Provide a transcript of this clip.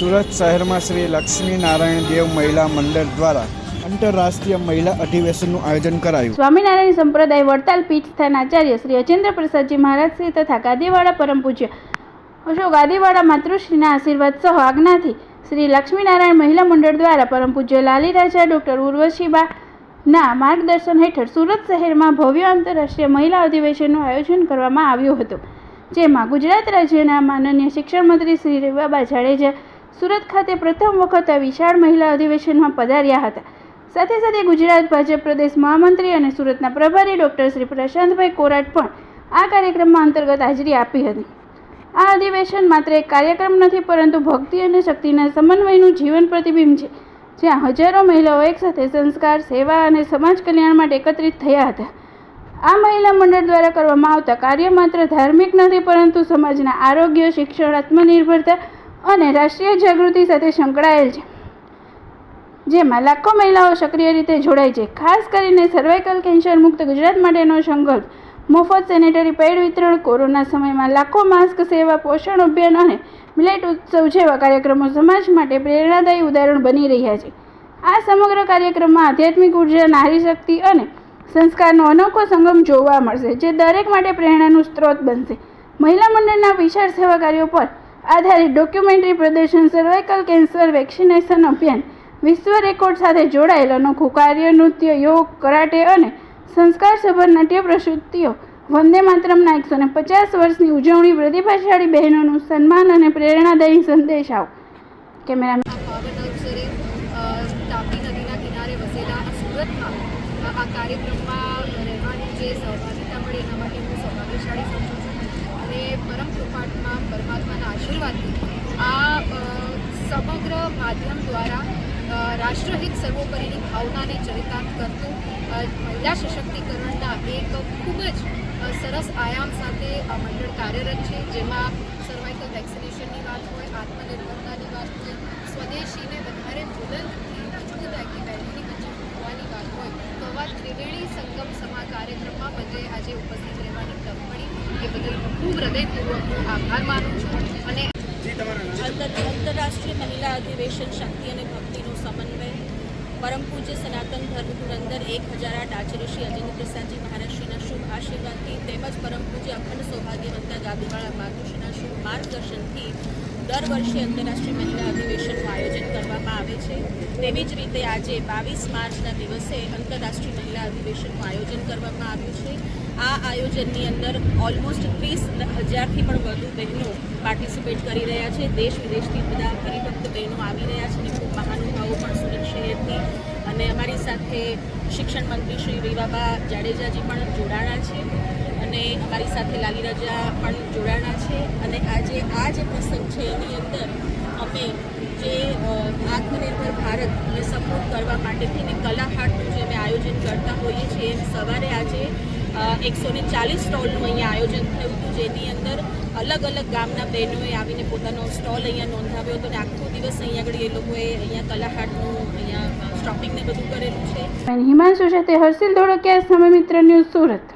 સુરત શહેરમાં શ્રી લક્ષ્મીનારાયણ દેવ મહિલા મંડળ દ્વારા આંતરરાષ્ટ્રીય મહિલા અધિવેશનનું આયોજન કરાયું. સ્વામિનારાયણ સંપ્રદાય વડતાલ પીઠ સ્થાન આચાર્ય શ્રી અચેન્દ્ર પ્રસાદજી મહારાજ શ્રી તથા ગાદીવાડા પરમ પૂજ્ય અશોક ગાદીવાડા માતૃશ્રીના આશીર્વાદ સહ આજ્ઞાથી શ્રી લક્ષ્મીનારાયણ મહિલા મંડળ દ્વારા પરમ પૂજ્ય લાલી રાજા ડૉક્ટર ઉર્વશીબા ના માર્ગદર્શન હેઠળ સુરત શહેરમાં ભવ્ય આંતરરાષ્ટ્રીય મહિલા અધિવેશનનું આયોજન કરવામાં આવ્યું હતું, જેમાં ગુજરાત રાજ્યના માનનીય શિક્ષણ મંત્રી શ્રી રેવાબા જાડેજા સુરત ખાતે પ્રથમ વખત આ વિશાળ મહિલા અધિવેશનમાં પધાર્યા હતા. સાથે સાથે ગુજરાત ભાજપ પ્રદેશ મહામંત્રી અને સુરતના પ્રભારી ડૉક્ટર શ્રી પ્રશાંતભાઈ કોરાટ પણ આ કાર્યક્રમમાં અંતર્ગત હાજરી આપી હતી. આ અધિવેશન માત્ર એક કાર્યક્રમ નથી, પરંતુ ભક્તિ અને શક્તિના સમન્વયનું જીવન પ્રતિબિંબ છે, જ્યાં હજારો મહિલાઓ એકસાથે સંસ્કાર, સેવા અને સમાજ કલ્યાણ માટે એકત્રિત થયા હતા. આ મહિલા મંડળ દ્વારા કરવામાં આવતા કાર્ય માત્ર ધાર્મિક નથી, પરંતુ સમાજના આરોગ્ય, શિક્ષણ, આત્મનિર્ભરતા અને રાષ્ટ્રીય જાગૃતિ સાથે સંકળાયેલ છે, જેમાં લાખો મહિલાઓ સક્રિય રીતે જોડાય છે. ખાસ કરીને સર્વાઇકલ કેન્સર મુક્ત ગુજરાત માટેનો સંકલ્પ, મફત સેનેટરી પેડ વિતરણ, કોરોના સમયમાં લાખો માસ્ક સેવા, પોષણ અભિયાન અને મિલેટ ઉત્સવ જેવા કાર્યક્રમો સમાજ માટે પ્રેરણાદાયી ઉદાહરણ બની રહ્યા છે. આ સમગ્ર કાર્યક્રમમાં આધ્યાત્મિક ઉર્જા, નારી શક્તિ અને સંસ્કારનો અનોખો સંગમ જોવા મળશે, જે દરેક માટે પ્રેરણાનું સ્ત્રોત બનશે. મહિલા મંડળના વિશાળ સેવા કાર્યો પર આધારિત ડોક્યુમેન્ટરી પ્રદર્શન, સર્વાઇકલ કેન્સર વેક્સિનેશન અભિયાન, વિશ્વ રેકોર્ડ સાથે જોડાયેલ અનોખું કાર્ય, નૃત્ય, યોગ, કરાટે અને સંસ્કારસભર નાટ્ય પ્રસ્તુતિઓ, વંદે માતરમના 150 વર્ષની ઉજવણી, પ્રતિભાશાળી બહેનોનું સન્માન અને પ્રેરણાદાયી સંદેશાઓ. કેમેરામેન તાપી નદીના કિનારે વસેલા સુરતમાં આ કાર્યક્રમમાં રહેવાની જે સહભાગિતા મળી એના માટે હું સૌભાગ્યશાળી સમજું છું. અને પરમ કૃપામાં પરમાત્માના આશીર્વાદથી આ સમગ્ર માધ્યમ દ્વારા રાષ્ટ્રહિત સર્વોપરીની ભાવનાને ચરિતાર્થ કરતું મહિલા સશક્તિકરણના એક ખૂબ જ સરસ આયામ સાથે આ મંડળ કાર્યરત છે, જેમાં સર્વાઇકલ વેક્સિનેશનની વાત હોય, આત્મનિર્ભરતાની વાત હોય, સ્વદેશીને વધારે બુલંદથી મજબૂતાઈથી બહેનોની વચ્ચે મૂકવાની વાત હોય, તો આવા ત્રિવેણી સંગમ સમા કાર્યક્રમમાં બધે આજે ઉપસ્થિત રહેવાની તક મળી એ બદલ હું ખૂબ હૃદયપૂર્વક આભાર માનું છું. અને આંતરરાષ્ટ્રીય મહિલા અધિવેશન શક્તિ અને ભક્તિનો સમન્વય પરમ પૂજ્ય સનાતન ધર્મ ધુરંધર 1008 આચાર્ય શ્રી અચેન્દ્ર પ્રસાદજી મહારાજશ્રીના શુભ આશીર્વાદથી તેમજ પરમ પૂજ્ય અખંડ સૌભાગ્યવંતા ગાદીવાળા માતૃશ્રીના શુભ માર્ગદર્શનથી દર વર્ષે આંતરરાષ્ટ્રીય મહિલા અધિવેશનનું આયોજન કરવામાં આવે છે. તેવી જ રીતે આજે 22 માર્ચના દિવસે આંતરરાષ્ટ્રીય મહિલા અધિવેશનનું આયોજન કરવામાં આવ્યું છે. આ આયોજનની અંદર ઓલમોસ્ટ 30,000થી પણ વધુ બહેનો પાર્ટિસિપેટ કરી રહ્યા છે. દેશ વિદેશથી બધા હરિભક્ત બહેનો આવી રહ્યા છે અને ખૂબ મહાનુભાવો પણ સુરત શહેરથી અને અમારી સાથે શિક્ષણ મંત્રી શ્રી રેવાબા જાડેજાજી પણ જોડાણા છે અને અમારી સાથે લાલી રાજા પણ જોડાણા છે. અને આજે આ જે પ્રસંગ છે એની અંદર અમે જે આત્મનિર્ભર ભારતને સપોર્ટ કરવા માટેથી અને કલા હાટનું જે અમે આયોજન કરતા હોઈએ છીએ એમ સવારે આજે 140 સ્ટોલનું અહીંયા આયોજન થયું હતું, જેની અંદર અલગ અલગ ગામના બહેનોએ આવીને પોતાનો સ્ટોલ અહીંયા નોંધાવ્યો હતો અને આખો દિવસ અહીંયા આગળ એ લોકોએ અહીંયા કલા હાટનું અહીંયા સ્ટોપિંગ ને બધું કરેલું છે. હિમાંશુ સાથે હર્ષિલ ધોળકિયા, સમય મિત્ર ન્યૂઝ, સુરત.